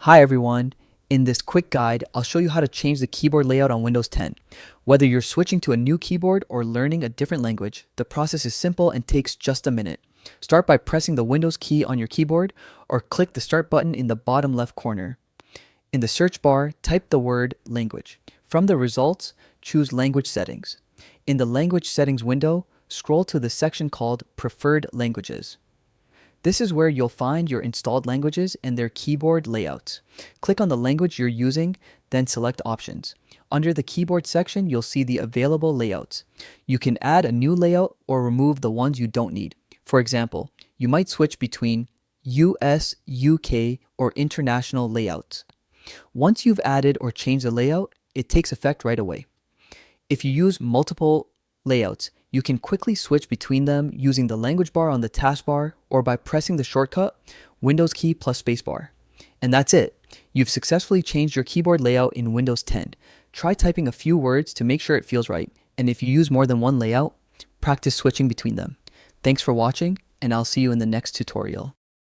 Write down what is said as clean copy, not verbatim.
Hi everyone. In this quick guide, I'll show you how to change the keyboard layout on Windows 10. Whether you're switching to a new keyboard or learning a different language, the process is simple and takes just a minute. Start by pressing the Windows key on your keyboard or click the Start button in the bottom left corner. In the search bar, type the word language. From the results, choose Language Settings. In the Language Settings window, scroll to the section called Preferred Languages. This is where you'll find your installed languages and their keyboard layouts. Click on the language you're using, then select Options. Under the keyboard section, you'll see the available layouts. You can add a new layout or remove the ones you don't need. For example, you might switch between US, UK, or international layouts. Once you've added or changed the layout, it takes effect right away. If you use multiple layouts, you can quickly switch between them using the language bar on the taskbar or by pressing the shortcut Windows key plus spacebar. And that's it. You've successfully changed your keyboard layout in Windows 10. Try typing a few words to make sure it feels right. And if you use more than one layout, practice switching between them. Thanks for watching, and I'll see you in the next tutorial.